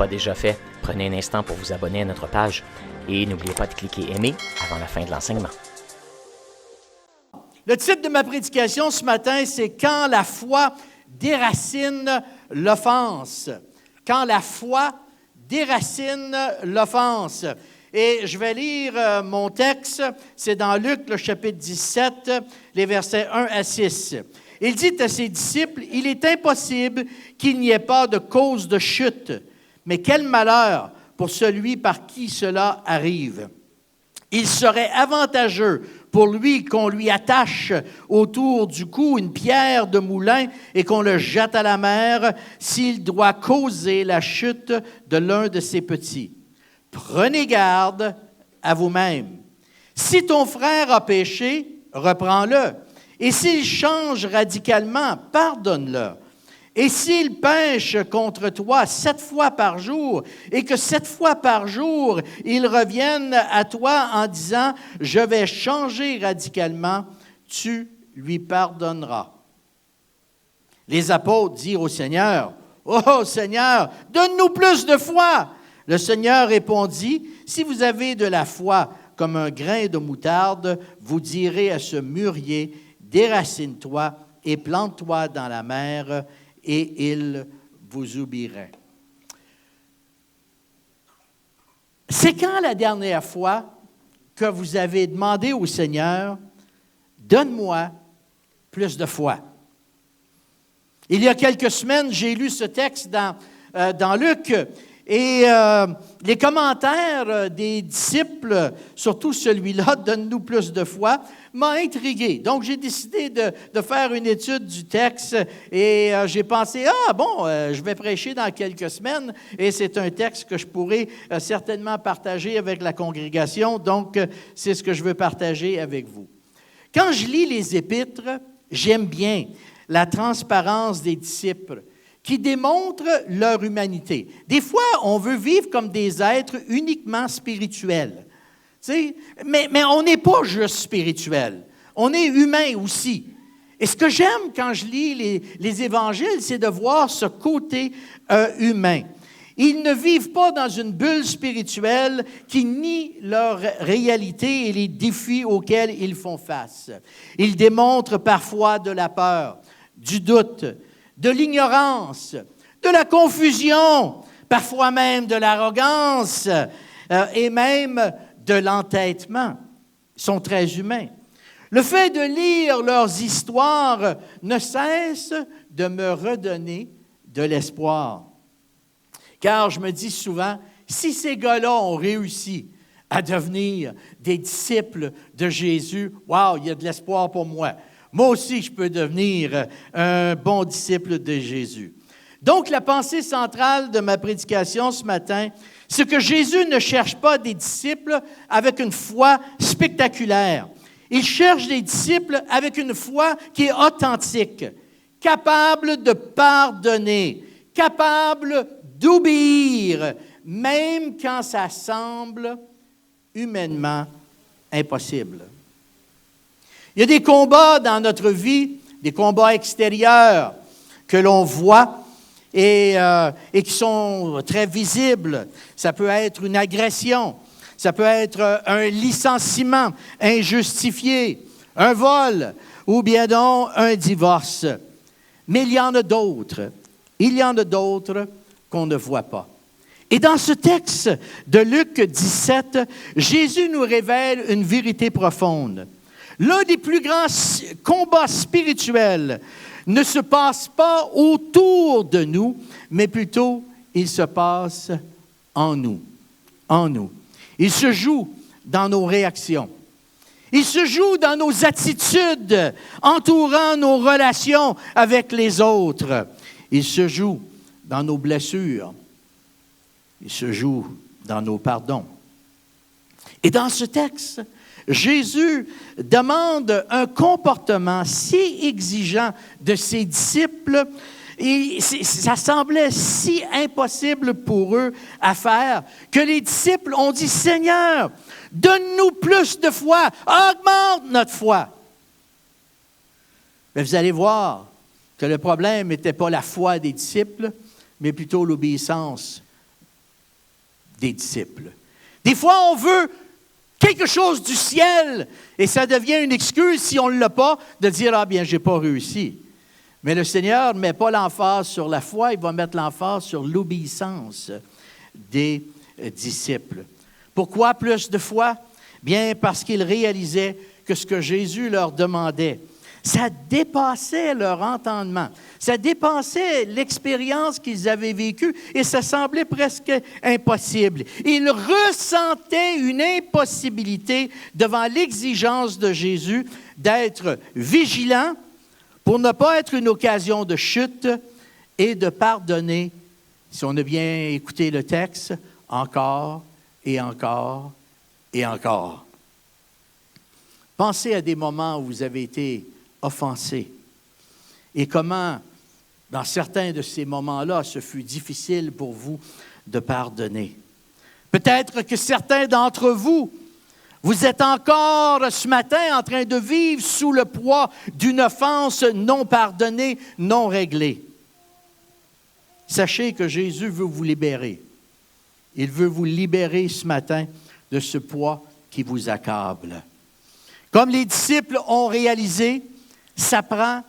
pas déjà fait, prenez un instant pour vous abonner à notre page et n'oubliez pas de cliquer « Aimer » avant la fin de l'enseignement. Le titre de ma prédication ce matin, c'est « Quand la foi déracine l'offense ». Quand la foi déracine l'offense. Et je vais lire mon texte, c'est dans Luc, le chapitre 17, les versets 1 à 6. Il dit à ses disciples, « Il est impossible qu'il n'y ait pas de cause de chute, mais quel malheur pour celui par qui cela arrive. Il serait avantageux pour lui qu'on lui attache autour du cou une pierre de moulin et qu'on le jette à la mer s'il doit causer la chute de l'un de ses petits. Prenez garde à vous-même. Si ton frère a péché, reprends-le. Et s'il change radicalement, pardonne-le. Et s'il pêche contre toi 7 fois par jour, et que 7 fois par jour, il revienne à toi en disant « Je vais changer radicalement », tu lui pardonneras. Les apôtres dirent au Seigneur « Oh Seigneur, donne-nous plus de foi !» Le Seigneur répondit « Si vous avez de la foi comme un grain de moutarde, vous direz à ce mûrier « Déracine-toi et plante-toi dans la mer » et il vous oublierait. C'est quand la dernière fois que vous avez demandé au Seigneur, donne-moi plus de foi. Il y a quelques semaines, j'ai lu ce texte dans Luc et les commentaires des disciples, surtout celui-là, donne-nous plus de foi, m'a intrigué. Donc, j'ai décidé de faire une étude du texte et j'ai pensé, je vais prêcher dans quelques semaines et c'est un texte que je pourrai certainement partager avec la congrégation. Donc, c'est ce que je veux partager avec vous. Quand je lis les épîtres, j'aime bien la transparence des disciples qui démontrent leur humanité. Des fois, on veut vivre comme des êtres uniquement spirituels. Mais on n'est pas juste spirituel. On est humain aussi. Et ce que j'aime quand je lis les évangiles, c'est de voir ce côté humain. Ils ne vivent pas dans une bulle spirituelle qui nie leur réalité et les défis auxquels ils font face. Ils démontrent parfois de la peur, du doute, de l'ignorance, de la confusion, parfois même de l'arrogance et même de l'entêtement. Ils sont très humains. Le fait de lire leurs histoires ne cesse de me redonner de l'espoir. Car je me dis souvent, si ces gars-là ont réussi à devenir des disciples de Jésus, wow, il y a de l'espoir pour moi. Moi aussi, je peux devenir un bon disciple de Jésus. Donc, la pensée centrale de ma prédication ce matin, c'est que Jésus ne cherche pas des disciples avec une foi spectaculaire. Il cherche des disciples avec une foi qui est authentique, capable de pardonner, capable d'obéir, même quand ça semble humainement impossible. Il y a des combats dans notre vie, des combats extérieurs que l'on voit et qui sont très visibles. Ça peut être une agression, ça peut être un licenciement injustifié, un vol ou bien donc un divorce. Mais il y en a d'autres. Il y en a d'autres qu'on ne voit pas. Et dans ce texte de Luc 17, Jésus nous révèle une vérité profonde. L'un des plus grands combats spirituels ne se passe pas autour de nous, mais plutôt il se passe en nous. En nous. Il se joue dans nos réactions. Il se joue dans nos attitudes entourant nos relations avec les autres. Il se joue dans nos blessures. Il se joue dans nos pardons. Et dans ce texte, Jésus demande un comportement si exigeant de ses disciples et ça semblait si impossible pour eux à faire que les disciples ont dit « Seigneur, donne-nous plus de foi, augmente notre foi. » Mais vous allez voir que le problème n'était pas la foi des disciples, mais plutôt l'obéissance des disciples. Des fois, on veut quelque chose du ciel et ça devient une excuse, si on ne l'a pas, de dire « Ah bien, je n'ai pas réussi ». Mais le Seigneur ne met pas l'emphase sur la foi, il va mettre l'emphase sur l'obéissance des disciples. Pourquoi plus de foi? Bien, parce qu'ils réalisaient que ce que Jésus leur demandait, ça dépassait leur entendement, ça dépassait l'expérience qu'ils avaient vécue et ça semblait presque impossible. Ils ressentaient une impossibilité devant l'exigence de Jésus d'être vigilants pour ne pas être une occasion de chute et de pardonner, si on a bien écouté le texte, encore et encore et encore. Pensez à des moments où vous avez été offensés et comment, dans certains de ces moments-là, ce fut difficile pour vous de pardonner. Peut-être que certains d'entre vous, vous êtes encore ce matin en train de vivre sous le poids d'une offense non pardonnée, non réglée. Sachez que Jésus veut vous libérer. Il veut vous libérer ce matin de ce poids qui vous accable. Comme les disciples ont réalisé, ça prend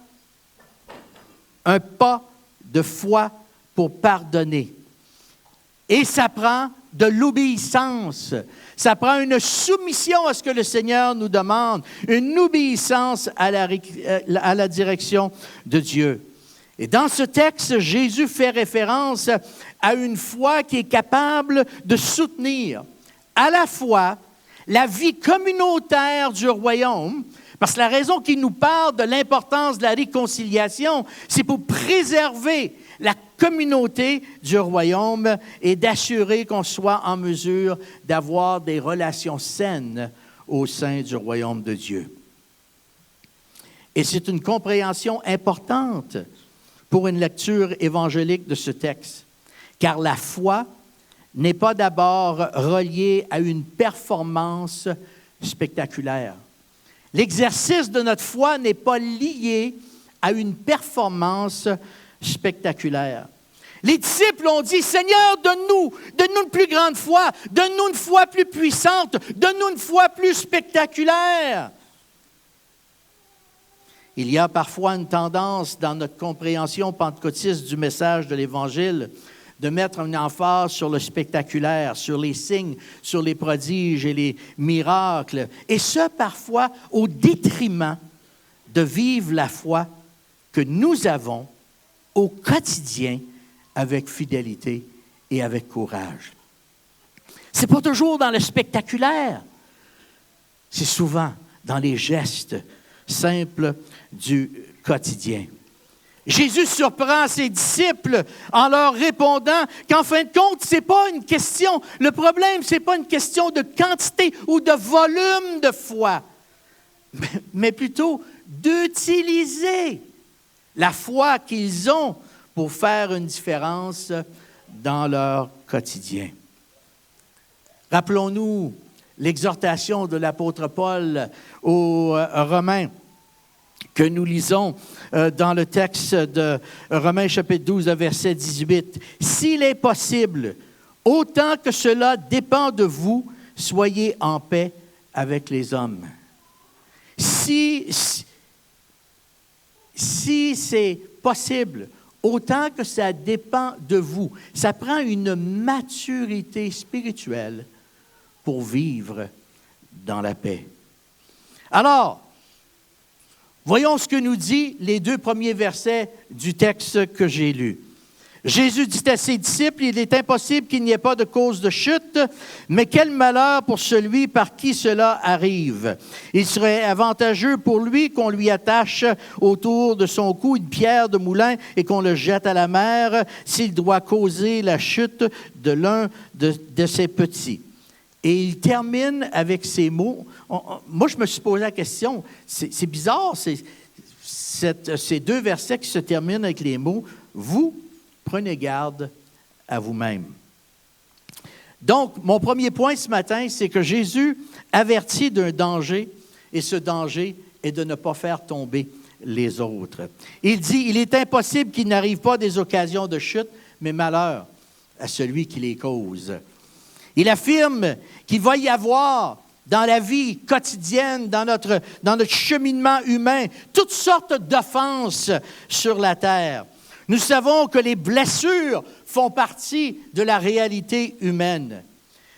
un pas de foi pour pardonner. Et ça prend de l'obéissance. Ça prend une soumission à ce que le Seigneur nous demande, une obéissance à la direction de Dieu. Et dans ce texte, Jésus fait référence à une foi qui est capable de soutenir à la fois la vie communautaire du royaume, parce que la raison qu'il nous parle de l'importance de la réconciliation, c'est pour préserver la communauté du royaume et d'assurer qu'on soit en mesure d'avoir des relations saines au sein du royaume de Dieu. Et c'est une compréhension importante pour une lecture évangélique de ce texte, car la foi n'est pas d'abord reliée à une performance spectaculaire. L'exercice de notre foi n'est pas lié à une performance spectaculaire. Les disciples ont dit, « Seigneur, donne-nous une plus grande foi, donne-nous une foi plus puissante, donne-nous une foi plus spectaculaire. » Il y a parfois une tendance dans notre compréhension pentecôtiste du message de l'Évangile de mettre une emphase sur le spectaculaire, sur les signes, sur les prodiges et les miracles, et ce, parfois, au détriment de vivre la foi que nous avons au quotidien avec fidélité et avec courage. Ce n'est pas toujours dans le spectaculaire, c'est souvent dans les gestes simples du quotidien. Jésus surprend ses disciples en leur répondant qu'en fin de compte, c'est pas une question, le problème, c'est pas une question de quantité ou de volume de foi, mais plutôt d'utiliser la foi qu'ils ont pour faire une différence dans leur quotidien. Rappelons-nous l'exhortation de l'apôtre Paul aux Romains que nous lisons dans le texte de Romains chapitre 12, verset 18. « S'il est possible, autant que cela dépend de vous, soyez en paix avec les hommes. » Si c'est possible, autant que ça dépend de vous, ça prend une maturité spirituelle pour vivre dans la paix. Alors, voyons ce que nous dit les 2 premiers versets du texte que j'ai lu. Jésus dit à ses disciples, « Il est impossible qu'il n'y ait pas de cause de chute, mais quel malheur pour celui par qui cela arrive. Il serait avantageux pour lui qu'on lui attache autour de son cou une pierre de moulin et qu'on le jette à la mer s'il doit causer la chute de l'un de ses petits. » Et il termine avec ces mots. Moi, je me suis posé la question, c'est bizarre, ces 2 versets qui se terminent avec les mots « Vous, prenez garde à vous-même. » Donc, mon premier point ce matin, c'est que Jésus avertit d'un danger, et ce danger est de ne pas faire tomber les autres. Il dit, il est impossible qu'il n'arrive pas des occasions de chute, mais malheur à celui qui les cause. Il affirme qu'il va y avoir dans la vie quotidienne, dans notre cheminement humain, toutes sortes d'offenses sur la terre. Nous savons que les blessures font partie de la réalité humaine.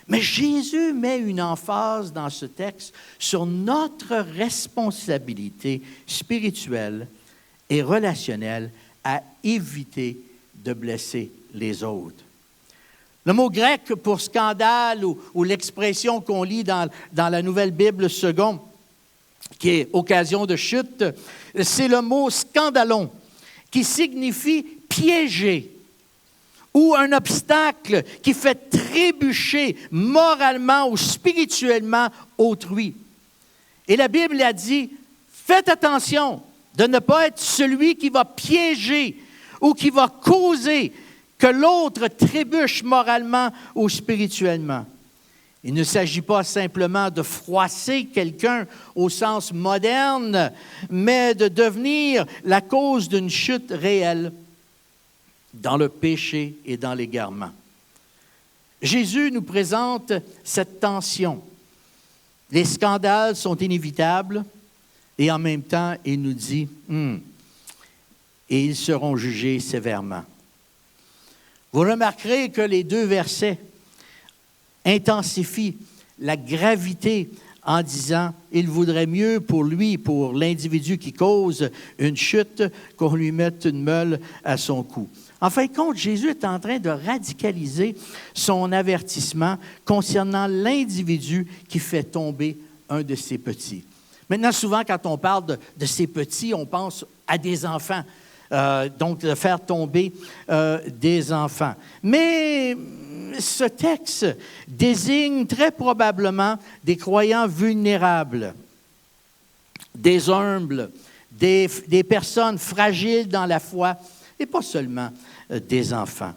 Mais Jésus met une emphase dans ce texte sur notre responsabilité spirituelle et relationnelle à éviter de blesser les autres. Le mot grec pour scandale ou l'expression qu'on lit dans la Nouvelle Bible seconde, qui est occasion de chute, c'est le mot scandalon, qui signifie piéger ou un obstacle qui fait trébucher moralement ou spirituellement autrui. Et la Bible a dit, faites attention de ne pas être celui qui va piéger ou qui va causer que l'autre trébuche moralement ou spirituellement. Il ne s'agit pas simplement de froisser quelqu'un au sens moderne, mais de devenir la cause d'une chute réelle dans le péché et dans l'égarement. Jésus nous présente cette tension. Les scandales sont inévitables et en même temps, il nous dit « et ils seront jugés sévèrement ». Vous remarquerez que les deux versets intensifient la gravité en disant « il vaudrait mieux pour lui, pour l'individu qui cause une chute, qu'on lui mette une meule à son cou ». En fin de compte, Jésus est en train de radicaliser son avertissement concernant l'individu qui fait tomber un de ses petits. Maintenant, souvent, quand on parle de ses petits, on pense à des enfants. Donc, de faire tomber des enfants. Mais ce texte désigne très probablement des croyants vulnérables, des humbles, des personnes fragiles dans la foi, et pas seulement des enfants.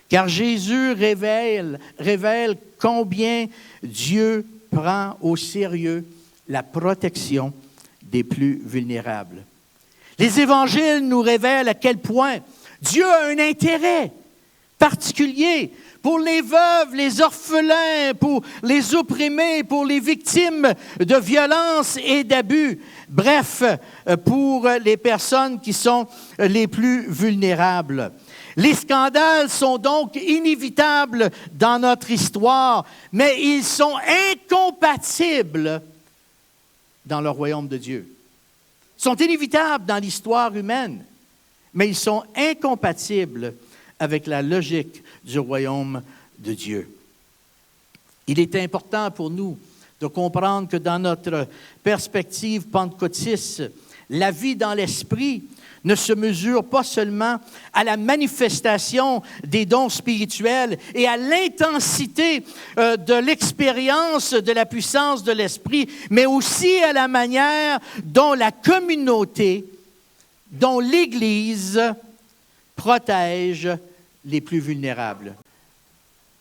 Car Jésus révèle combien Dieu prend au sérieux la protection des plus vulnérables. Les évangiles nous révèlent à quel point Dieu a un intérêt particulier pour les veuves, les orphelins, pour les opprimés, pour les victimes de violences et d'abus. Bref, pour les personnes qui sont les plus vulnérables. Les scandales sont donc inévitables dans notre histoire, mais ils sont incompatibles dans le royaume de Dieu. Ils sont inévitables dans l'histoire humaine, mais ils sont incompatibles avec la logique du royaume de Dieu. Il est important pour nous de comprendre que dans notre perspective pentecôtiste, la vie dans l'esprit ne se mesure pas seulement à la manifestation des dons spirituels et à l'intensité de l'expérience de la puissance de l'esprit, mais aussi à la manière dont la communauté, dont l'Église protège les plus vulnérables.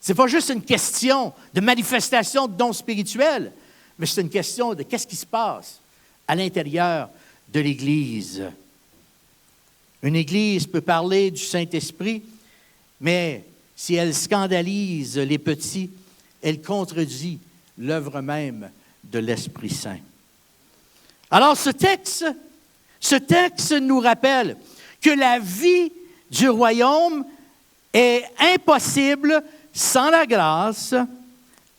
Ce n'est pas juste une question de manifestation de dons spirituels, mais c'est une question de qu'est-ce qui se passe à l'intérieur de l'Église. Une Église peut parler du Saint-Esprit, mais si elle scandalise les petits, elle contredit l'œuvre même de l'Esprit Saint. Alors ce texte nous rappelle que la vie du royaume est impossible sans la grâce,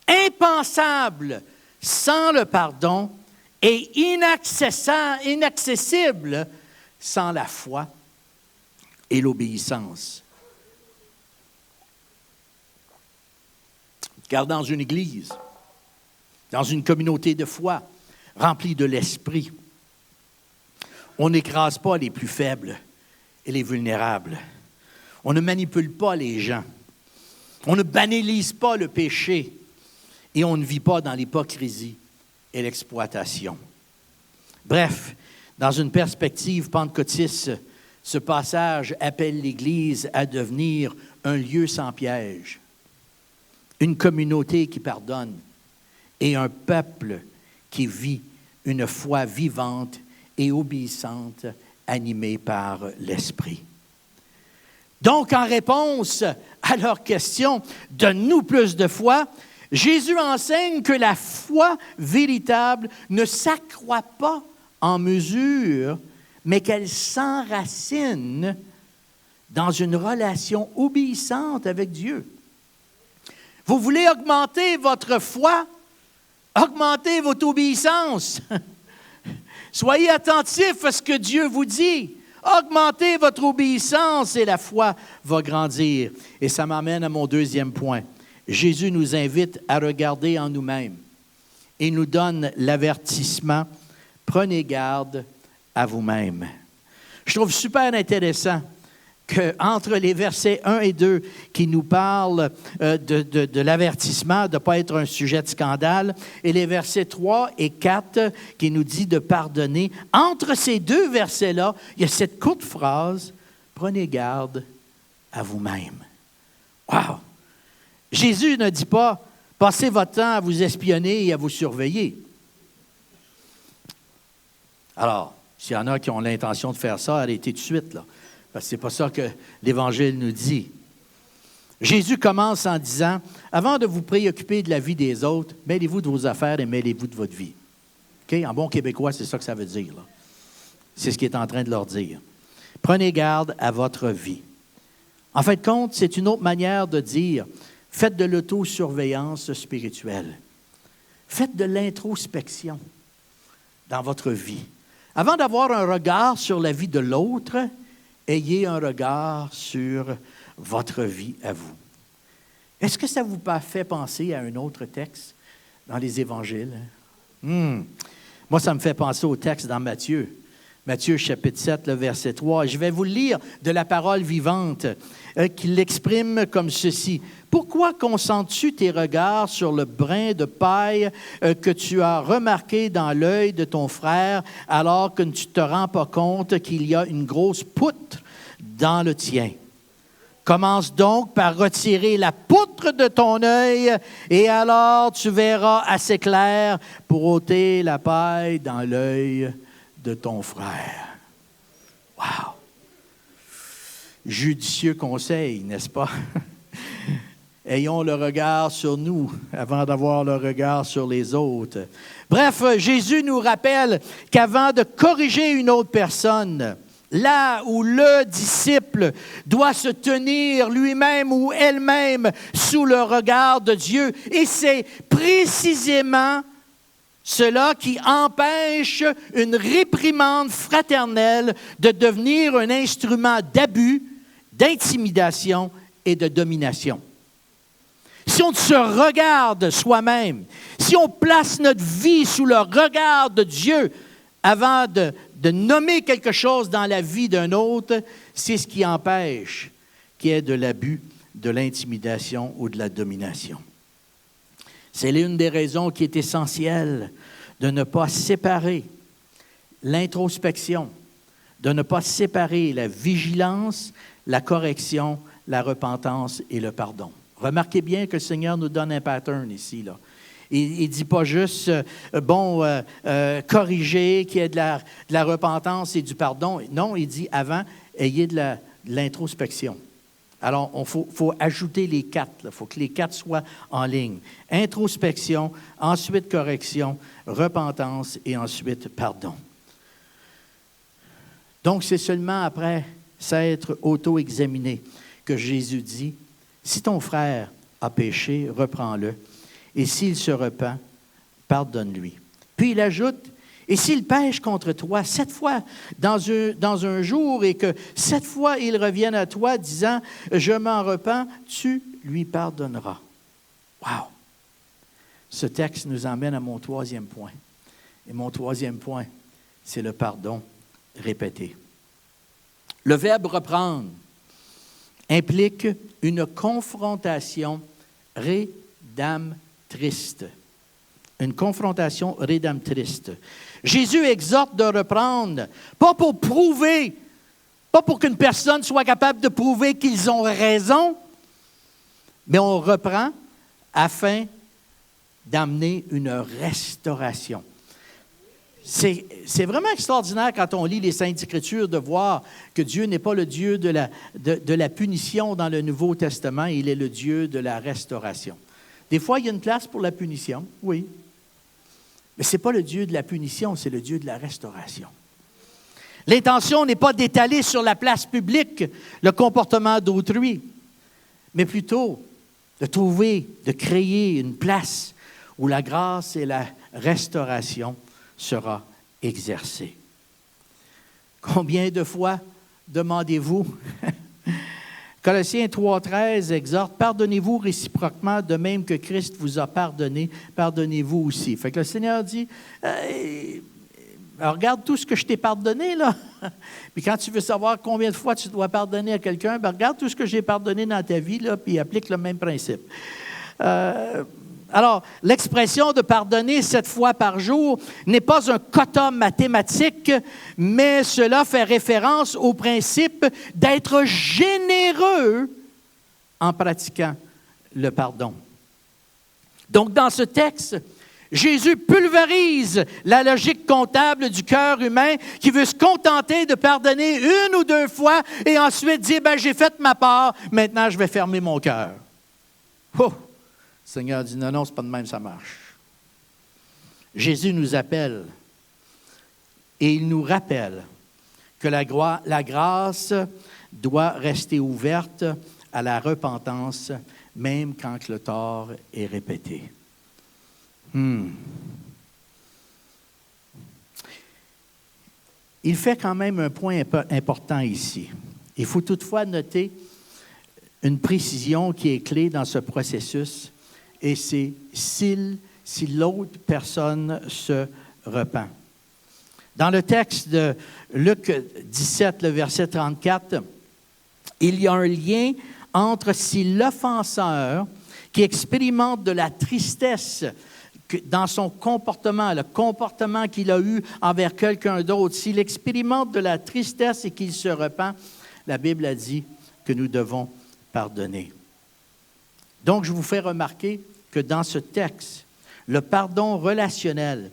impensable sans le pardon et inaccessible sans la foi et l'obéissance. Car dans une Église, dans une communauté de foi remplie de l'Esprit, on n'écrase pas les plus faibles et les vulnérables. On ne manipule pas les gens. On ne banalise pas le péché et on ne vit pas dans l'hypocrisie et l'exploitation. Bref, dans une perspective pentecôtiste, ce passage appelle l'Église à devenir un lieu sans piège, une communauté qui pardonne et un peuple qui vit une foi vivante et obéissante, animée par l'Esprit. Donc, en réponse à leur question « Donne-nous plus de foi », Jésus enseigne que la foi véritable ne s'accroît pas en mesure, mais qu'elle s'enracine dans une relation obéissante avec Dieu. Vous voulez augmenter votre foi? Augmentez votre obéissance. Soyez attentifs à ce que Dieu vous dit. Augmentez votre obéissance et la foi va grandir. Et ça m'amène à mon deuxième point. Jésus nous invite à regarder en nous-mêmes et nous donne l'avertissement « Prenez garde à vous-même ». Je trouve super intéressant qu'entre les versets 1 et 2 qui nous parlent de l'avertissement, de ne pas être un sujet de scandale, et les versets 3 et 4 qui nous dit de pardonner, entre ces deux versets-là, il y a cette courte phrase « Prenez garde à vous-même ». Wow! Jésus ne dit pas « Passez votre temps à vous espionner et à vous surveiller ». Alors, s'il y en a qui ont l'intention de faire ça, arrêtez tout de suite, là. Parce que ce n'est pas ça que l'Évangile nous dit. Jésus commence en disant, avant de vous préoccuper de la vie des autres, mêlez-vous de vos affaires et mêlez-vous de votre vie. Okay? En bon québécois, c'est ça que ça veut dire, là. C'est ce qu'il est en train de leur dire. Prenez garde à votre vie. En fin de compte, c'est une autre manière de dire, faites de l'autosurveillance spirituelle. Faites de l'introspection dans votre vie. Avant d'avoir un regard sur la vie de l'autre, ayez un regard sur votre vie à vous. Est-ce que ça vous fait penser à un autre texte dans les Évangiles? Moi, ça me fait penser au texte dans Matthieu. Matthieu, chapitre 7, le verset 3. Je vais vous lire de la parole vivante qui l'exprime comme ceci. « Pourquoi concentres-tu tes regards sur le brin de paille que tu as remarqué dans l'œil de ton frère alors que tu ne te rends pas compte qu'il y a une grosse poutre dans le tien? Commence donc par retirer la poutre de ton œil et alors tu verras assez clair pour ôter la paille dans l'œil de ton frère. » Wow! Judicieux conseil, n'est-ce pas? Ayons le regard sur nous avant d'avoir le regard sur les autres. Bref, Jésus nous rappelle qu'avant de corriger une autre personne, là où le disciple doit se tenir lui-même ou elle-même sous le regard de Dieu, et c'est précisément cela qui empêche une réprimande fraternelle de devenir un instrument d'abus, d'intimidation et de domination. Si on se regarde soi-même, si on place notre vie sous le regard de Dieu avant de nommer quelque chose dans la vie d'un autre, c'est ce qui empêche qu'il y ait de l'abus, de l'intimidation ou de la domination. C'est l'une des raisons qui est essentielle de ne pas séparer l'introspection, de ne pas séparer la vigilance, la correction, la repentance et le pardon. Remarquez bien que le Seigneur nous donne un pattern ici, là. Il ne dit pas juste, corriger, qu'il y ait de la repentance et du pardon. Non, il dit avant, ayez de l'introspection. Alors, il faut ajouter les quatre. Il faut que les quatre soient en ligne. Introspection, ensuite correction, repentance et ensuite pardon. Donc, c'est seulement après s'être auto-examiné que Jésus dit, si ton frère a péché, reprends-le. Et s'il se repent, pardonne-lui. Puis il ajoute, et s'il pêche contre toi 7 fois dans un jour et que 7 fois il revienne à toi disant, je m'en repens, tu lui pardonneras. Wow! Ce texte nous emmène à mon troisième point. Et mon troisième point, c'est le pardon répété. Le verbe reprendre implique une confrontation rédemptrice. Une confrontation rédemptrice. Jésus exhorte de reprendre, pas pour prouver, pas pour qu'une personne soit capable de prouver qu'ils ont raison, mais on reprend afin d'amener une restauration. C'est vraiment extraordinaire quand on lit les Saintes Écritures de voir que Dieu n'est pas le Dieu de la punition dans le Nouveau Testament, il est le Dieu de la restauration. Des fois, il y a une place pour la punition, oui. Mais ce n'est pas le Dieu de la punition, c'est le Dieu de la restauration. L'intention n'est pas d'étaler sur la place publique le comportement d'autrui, mais plutôt de trouver, de créer une place où la grâce et la restauration sera exercée. Combien de fois demandez-vous? Colossiens 3,13 exhorte, « Pardonnez-vous réciproquement, de même que Christ vous a pardonné, pardonnez-vous aussi. » Fait que le Seigneur dit, alors regarde tout ce que je t'ai pardonné, là. Puis quand tu veux savoir combien de fois tu dois pardonner à quelqu'un, ben regarde tout ce que j'ai pardonné dans ta vie, là, puis applique le même principe. Alors, l'expression de pardonner 7 fois par jour n'est pas un quota mathématique, mais cela fait référence au principe d'être généreux en pratiquant le pardon. Donc, dans ce texte, Jésus pulvérise la logique comptable du cœur humain qui veut se contenter de pardonner 1 ou 2 fois et ensuite dire, « j'ai fait ma part, maintenant je vais fermer mon cœur. » Oh! Le Seigneur dit, non, c'est pas de même, ça marche. Jésus nous appelle et il nous rappelle que la grâce doit rester ouverte à la repentance, même quand le tort est répété. Il fait quand même un point important ici. Il faut toutefois noter une précision qui est clé dans ce processus, et c'est si l'autre personne se repent. Dans le texte de Luc 17, le verset 34, il y a un lien entre si l'offenseur qui expérimente de la tristesse dans son comportement, le comportement qu'il a eu envers quelqu'un d'autre, s'il expérimente de la tristesse et qu'il se repent, la Bible a dit que nous devons pardonner. Donc, je vous fais remarquer que dans ce texte, le pardon relationnel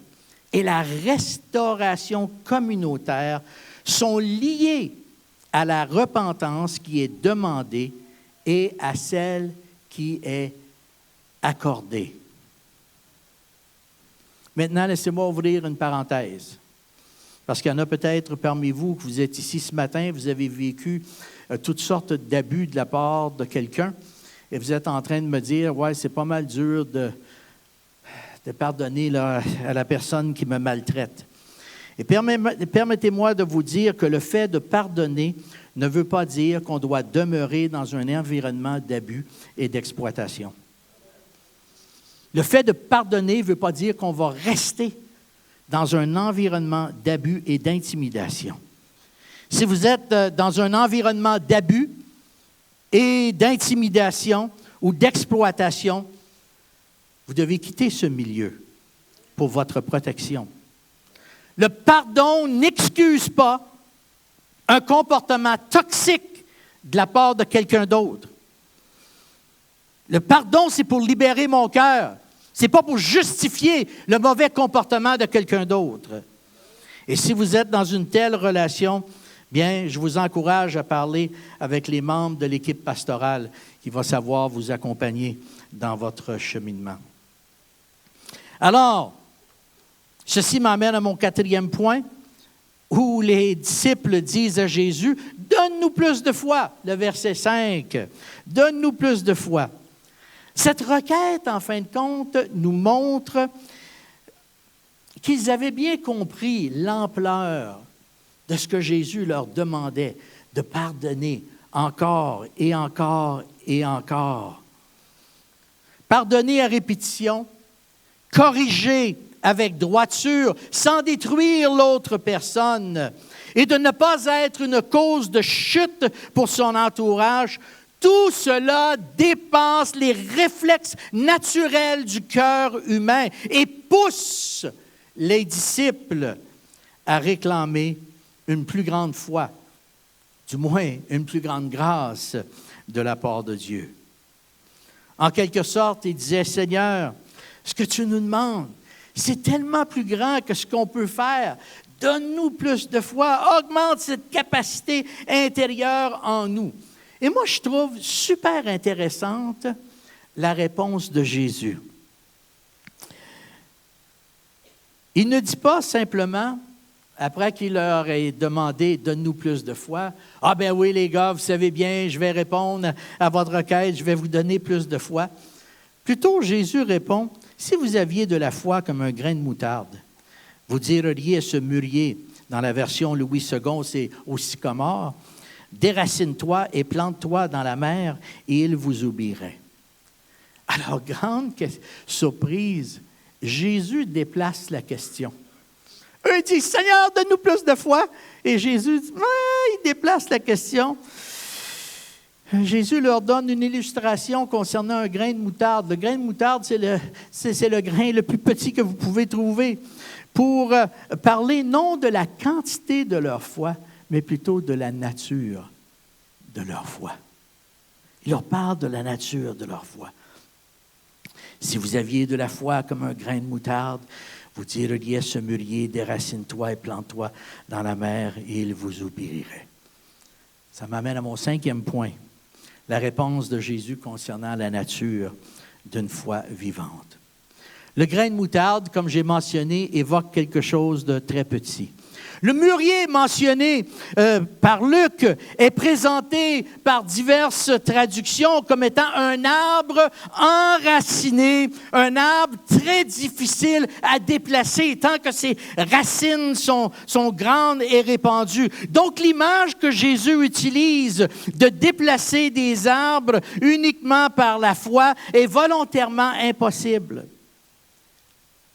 et la restauration communautaire sont liés à la repentance qui est demandée et à celle qui est accordée. Maintenant, laissez-moi ouvrir une parenthèse. Parce qu'il y en a peut-être parmi vous, que vous êtes ici ce matin, vous avez vécu toutes sortes d'abus de la part de quelqu'un, et vous êtes en train de me dire, « Ouais, c'est pas mal dur de pardonner là, à la personne qui me maltraite. » Et permettez-moi de vous dire que le fait de pardonner ne veut pas dire qu'on doit demeurer dans un environnement d'abus et d'exploitation. Le fait de pardonner ne veut pas dire qu'on va rester dans un environnement d'abus et d'intimidation. Si vous êtes dans un environnement d'abus et d'intimidation ou d'exploitation, vous devez quitter ce milieu pour votre protection. Le pardon n'excuse pas un comportement toxique de la part de quelqu'un d'autre. Le pardon, c'est pour libérer mon cœur. Ce n'est pas pour justifier le mauvais comportement de quelqu'un d'autre. Et si vous êtes dans une telle relation, bien, je vous encourage à parler avec les membres de l'équipe pastorale qui va savoir vous accompagner dans votre cheminement. Alors, ceci m'amène à mon 4e point, où les disciples disent à Jésus, « Donne-nous plus de foi », le verset 5, « Donne-nous plus de foi ». Cette requête, en fin de compte, nous montre qu'ils avaient bien compris l'ampleur de ce que Jésus leur demandait, de pardonner encore et encore et encore. Pardonner à répétition, corriger avec droiture, sans détruire l'autre personne, et de ne pas être une cause de chute pour son entourage. Tout cela dépasse les réflexes naturels du cœur humain et pousse les disciples à réclamer une plus grande foi, du moins une plus grande grâce de la part de Dieu. En quelque sorte, ils disaient, « Seigneur, ce que tu nous demandes, c'est tellement plus grand que ce qu'on peut faire. Donne-nous plus de foi, augmente cette capacité intérieure en nous. » Et moi, je trouve super intéressante la réponse de Jésus. Il ne dit pas simplement, après qu'il leur ait demandé « Donne-nous plus de foi », « Ah ben oui les gars, vous savez bien, je vais répondre à votre requête, je vais vous donner plus de foi. » Plutôt, Jésus répond « Si vous aviez de la foi comme un grain de moutarde, vous diriez à ce mûrier, dans la version Louis II, c'est au sycomore, « Déracine-toi et plante-toi dans la mer, et il vous oublierait. » Alors, grande surprise, Jésus déplace la question. Eux disent, « Seigneur, donne-nous plus de foi. » Et Jésus dit, il déplace la question. Jésus leur donne une illustration concernant un grain de moutarde. Le grain de moutarde, c'est le grain le plus petit que vous pouvez trouver pour parler non de la quantité de leur foi, mais plutôt de la nature de leur foi. Il leur parle de la nature de leur foi. Si vous aviez de la foi comme un grain de moutarde, vous diriez à ce mûrier, déracine-toi et plante-toi dans la mer, et il vous oublierait. Ça m'amène à mon 5e point, la réponse de Jésus concernant la nature d'une foi vivante. Le grain de moutarde, comme j'ai mentionné, évoque quelque chose de très petit. Le mûrier mentionné par Luc est présenté par diverses traductions comme étant un arbre enraciné, un arbre très difficile à déplacer tant que ses racines sont grandes et répandues. Donc l'image que Jésus utilise de déplacer des arbres uniquement par la foi est volontairement impossible.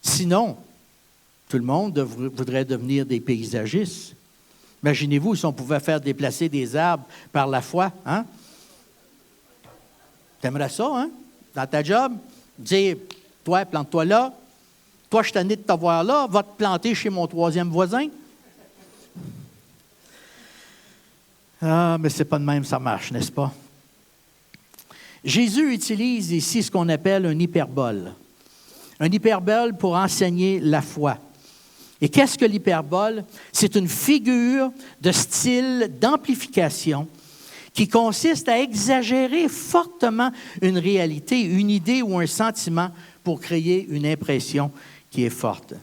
Sinon, tout le monde voudrait devenir des paysagistes. Imaginez-vous si on pouvait faire déplacer des arbres par la foi. Hein? T'aimerais ça, hein? Dans ta job? Dire, toi, plante-toi là. Toi, je suis tanné de t'avoir là. Va te planter chez mon 3e voisin. Ah, mais c'est pas de même, ça marche, n'est-ce pas? Jésus utilise ici ce qu'on appelle un hyperbole. Un hyperbole pour enseigner la foi. Et qu'est-ce que l'hyperbole? C'est une figure de style d'amplification qui consiste à exagérer fortement une réalité, une idée ou un sentiment pour créer une impression qui est forte.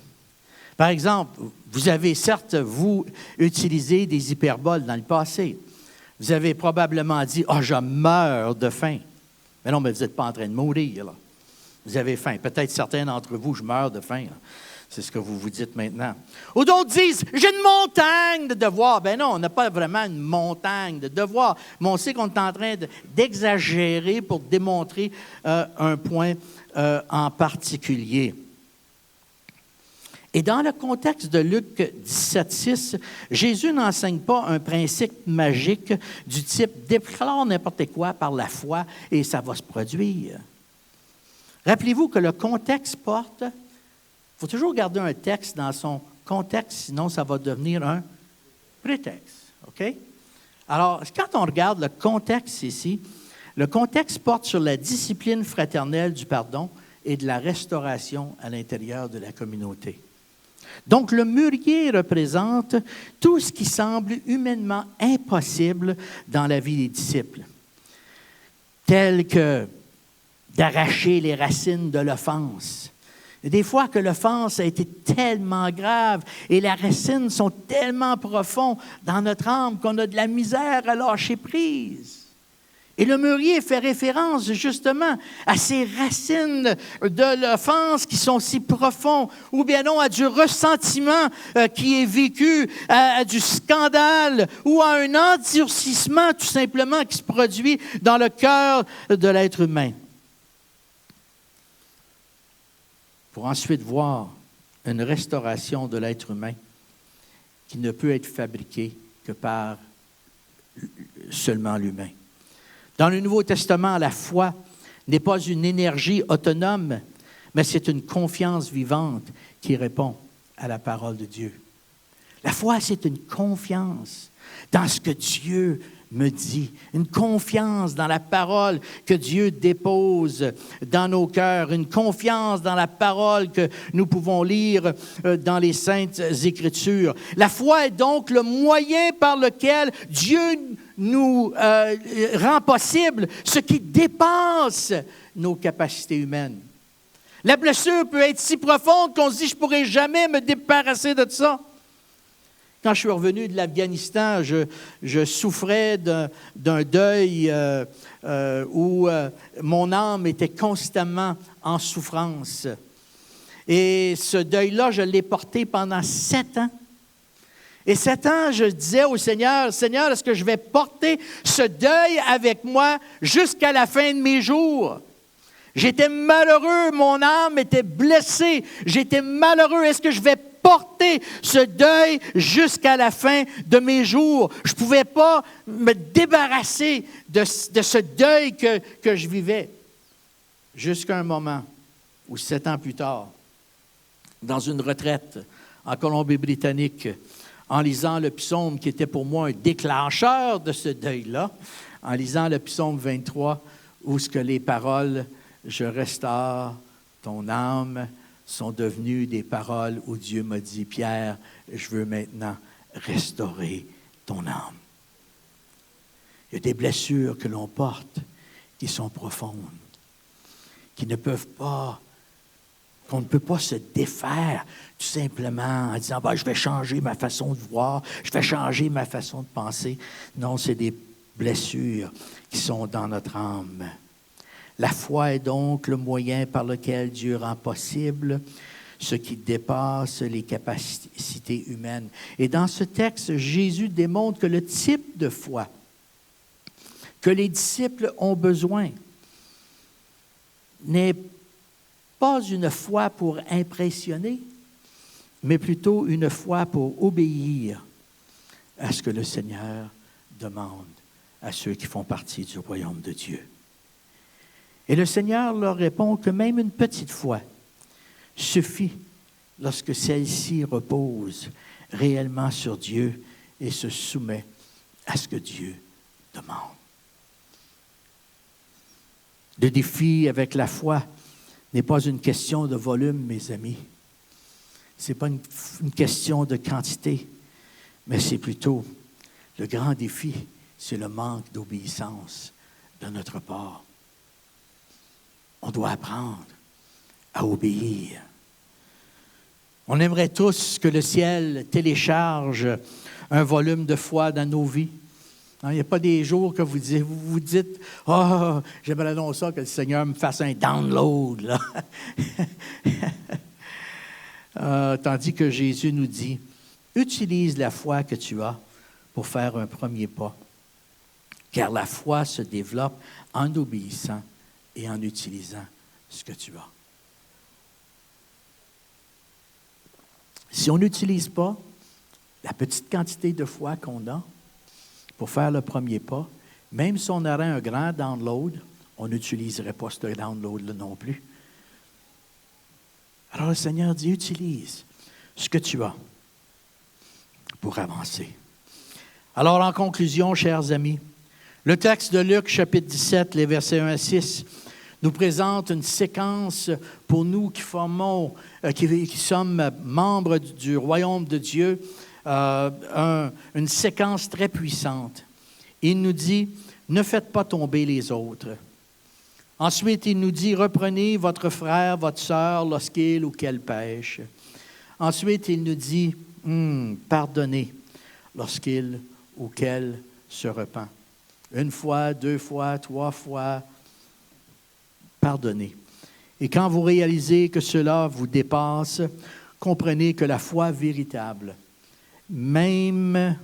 Par exemple, vous avez certes, vous, utilisé des hyperboles dans le passé. Vous avez probablement dit « Ah, je meurs de faim ». Mais non, mais vous n'êtes pas en train de mourir, là. Vous avez faim. Peut-être certains d'entre vous, je meurs de faim, là. C'est ce que vous vous dites maintenant. Ou d'autres disent, j'ai une montagne de devoirs. Ben non, on n'a pas vraiment une montagne de devoirs. Mais on sait qu'on est en train d'exagérer pour démontrer un point en particulier. Et dans le contexte de Luc 17,6, Jésus n'enseigne pas un principe magique du type « déclare n'importe quoi par la foi et ça va se produire ». Rappelez-vous que le contexte porte... Il faut toujours garder un texte dans son contexte, sinon ça va devenir un prétexte. OK? Alors, quand on regarde le contexte ici, le contexte porte sur la discipline fraternelle du pardon et de la restauration à l'intérieur de la communauté. Donc, le mûrier représente tout ce qui semble humainement impossible dans la vie des disciples, tel que d'arracher les racines de l'offense. Des fois que l'offense a été tellement grave et les racines sont tellement profondes dans notre âme qu'on a de la misère à lâcher prise. Et le mûrier fait référence justement à ces racines de l'offense qui sont si profondes, ou bien non à du ressentiment qui est vécu, à du scandale ou à un endurcissement tout simplement qui se produit dans le cœur de l'être humain. Pour ensuite voir une restauration de l'être humain qui ne peut être fabriquée que par seulement l'humain. Dans le Nouveau Testament, la foi n'est pas une énergie autonome, mais c'est une confiance vivante qui répond à la parole de Dieu. La foi, c'est une confiance dans ce que Dieu me dit, une confiance dans la parole que Dieu dépose dans nos cœurs, une confiance dans la parole que nous pouvons lire dans les Saintes Écritures. La foi est donc le moyen par lequel Dieu nous rend possible ce qui dépasse nos capacités humaines. La blessure peut être si profonde qu'on se dit, je ne pourrai jamais me débarrasser de ça. Quand je suis revenu de l'Afghanistan, je souffrais d'un deuil où mon âme était constamment en souffrance. Et ce deuil-là, je l'ai porté pendant 7 ans. Et 7 ans, je disais au Seigneur, « Seigneur, est-ce que je vais porter ce deuil avec moi jusqu'à la fin de mes jours? » J'étais malheureux, mon âme était blessée, j'étais malheureux. Est-ce que je vais porter ce deuil jusqu'à la fin de mes jours? Je ne pouvais pas me débarrasser de ce deuil que je vivais. Jusqu'à un moment où 7 ans plus tard, dans une retraite en Colombie-Britannique, en lisant le psaume qui était pour moi un déclencheur de ce deuil-là, en lisant le psaume 23, où ce que les paroles « Je restaure ton âme » sont devenues des paroles où Dieu m'a dit « Pierre, je veux maintenant restaurer ton âme ». Il y a des blessures que l'on porte qui sont profondes, qui ne peuvent pas, qu'on ne peut pas se défaire tout simplement en disant « je vais changer ma façon de voir, je vais changer ma façon de penser ». Non, c'est des blessures qui sont dans notre âme. La foi est donc le moyen par lequel Dieu rend possible ce qui dépasse les capacités humaines. Et dans ce texte, Jésus démontre que le type de foi que les disciples ont besoin n'est pas une foi pour impressionner, mais plutôt une foi pour obéir à ce que le Seigneur demande à ceux qui font partie du royaume de Dieu. Et le Seigneur leur répond que même une petite foi suffit lorsque celle-ci repose réellement sur Dieu et se soumet à ce que Dieu demande. Le défi avec la foi n'est pas une question de volume, mes amis. Ce n'est pas une question de quantité, mais c'est plutôt le grand défi, c'est le manque d'obéissance de notre part. On doit apprendre à obéir. On aimerait tous que le ciel télécharge un volume de foi dans nos vies. Il n'y a pas des jours que vous vous dites « Ah, j'aimerais donc ça que le Seigneur me fasse un download. » là. Tandis que Jésus nous dit « Utilise la foi que tu as pour faire un premier pas, car la foi se développe en obéissant et en utilisant ce que tu as. » Si on n'utilise pas la petite quantité de foi qu'on a pour faire le premier pas, même si on aurait un grand download, on n'utiliserait pas ce download-là non plus. Alors le Seigneur dit, utilise ce que tu as pour avancer. Alors en conclusion, chers amis, le texte de Luc, chapitre 17, les versets 1 à 6, nous présente une séquence pour nous qui sommes membres du royaume de Dieu, une séquence très puissante. Il nous dit, ne faites pas tomber les autres. Ensuite, il nous dit, reprenez votre frère, votre sœur lorsqu'il ou qu'elle pêche. Ensuite, il nous dit, pardonnez lorsqu'il ou qu'elle se repent. 1 fois, 2 fois, 3 fois, pardonnez. Et quand vous réalisez que cela vous dépasse, comprenez que la foi véritable, même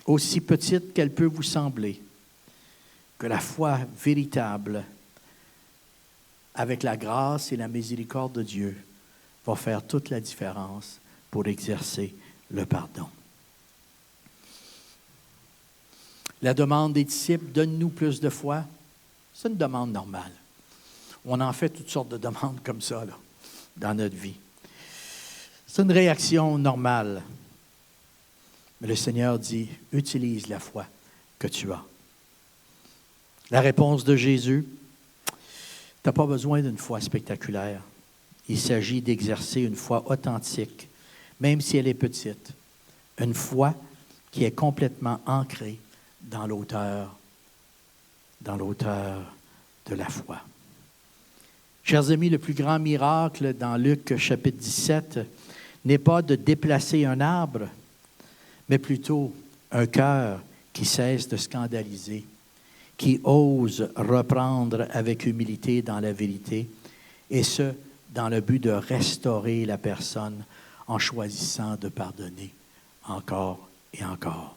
aussi petite qu'elle peut vous sembler, que la foi véritable, avec la grâce et la miséricorde de Dieu, va faire toute la différence pour exercer le pardon. La demande des disciples, donne-nous plus de foi, c'est une demande normale. On en fait toutes sortes de demandes comme ça là, dans notre vie. C'est une réaction normale. Mais le Seigneur dit, utilise la foi que tu as. La réponse de Jésus, tu n'as pas besoin d'une foi spectaculaire. Il s'agit d'exercer une foi authentique, même si elle est petite. Une foi qui est complètement ancrée dans l'auteur dans l'auteur de la foi. Chers amis, le plus grand miracle dans Luc chapitre 17 n'est pas de déplacer un arbre, mais plutôt un cœur qui cesse de scandaliser, qui ose reprendre avec humilité dans la vérité, et ce, dans le but de restaurer la personne en choisissant de pardonner encore et encore.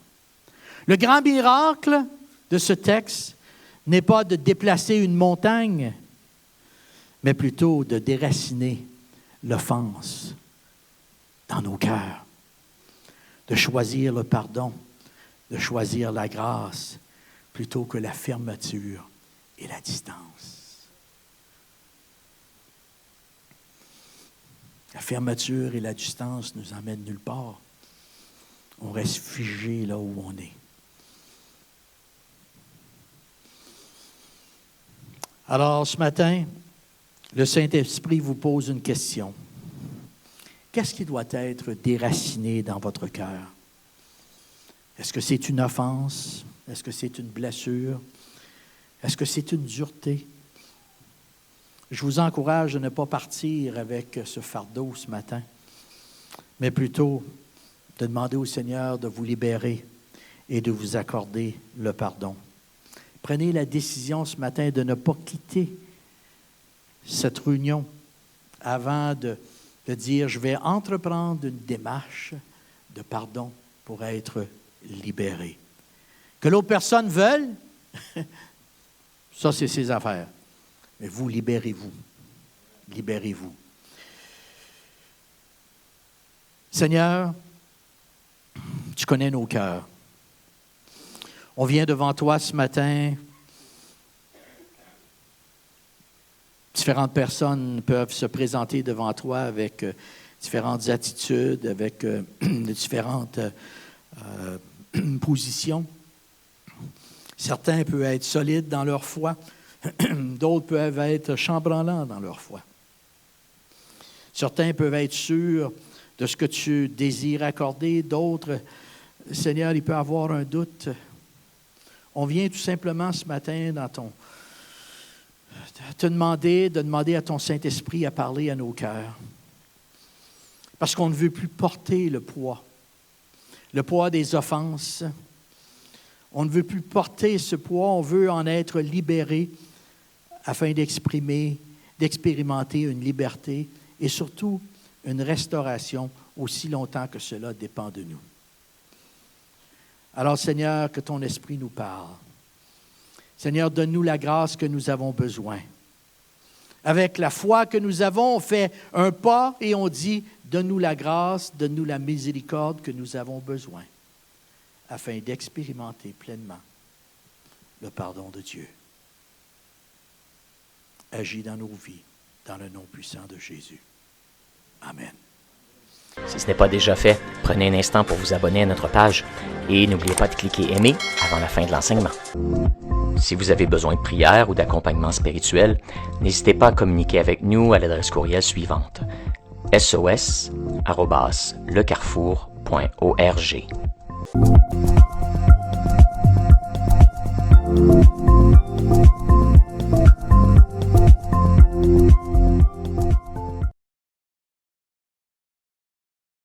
Le grand miracle de ce texte n'est pas de déplacer une montagne, mais plutôt de déraciner l'offense dans nos cœurs, de choisir le pardon, de choisir la grâce, plutôt que la fermeture et la distance. La fermeture et la distance nous emmènent nulle part. On reste figé là où on est. Alors, ce matin, le Saint-Esprit vous pose une question. Qu'est-ce qui doit être déraciné dans votre cœur? Est-ce que c'est une offense? Est-ce que c'est une blessure? Est-ce que c'est une dureté? Je vous encourage de ne pas partir avec ce fardeau ce matin, mais plutôt de demander au Seigneur de vous libérer et de vous accorder le pardon. Prenez la décision ce matin de ne pas quitter cette réunion avant de dire « Je vais entreprendre une démarche de pardon pour être libéré. » Que l'autre personne veuille, ça c'est ses affaires. Mais vous, libérez-vous. Libérez-vous. Seigneur, tu connais nos cœurs. On vient devant toi ce matin. Différentes personnes peuvent se présenter devant toi avec différentes attitudes, avec différentes positions. Certains peuvent être solides dans leur foi, d'autres peuvent être chambranlants dans leur foi. Certains peuvent être sûrs de ce que tu désires accorder, d'autres, Seigneur, il peut avoir un doute. On vient tout simplement ce matin de demander à ton Saint-Esprit à parler à nos cœurs. Parce qu'on ne veut plus porter le poids des offenses. On ne veut plus porter ce poids, on veut en être libéré afin d'expérimenter une liberté et surtout une restauration aussi longtemps que cela dépend de nous. Alors, Seigneur, que ton Esprit nous parle. Seigneur, donne-nous la grâce que nous avons besoin. Avec la foi que nous avons, on fait un pas et on dit, donne-nous la grâce, donne-nous la miséricorde que nous avons besoin, afin d'expérimenter pleinement le pardon de Dieu. Agis dans nos vies, dans le nom puissant de Jésus. Amen. Si ce n'est pas déjà fait, prenez un instant pour vous abonner à notre page et n'oubliez pas de cliquer « Aimer » avant la fin de l'enseignement. Si vous avez besoin de prière ou d'accompagnement spirituel, n'hésitez pas à communiquer avec nous à l'adresse courriel suivante: sos@lecarrefour.org.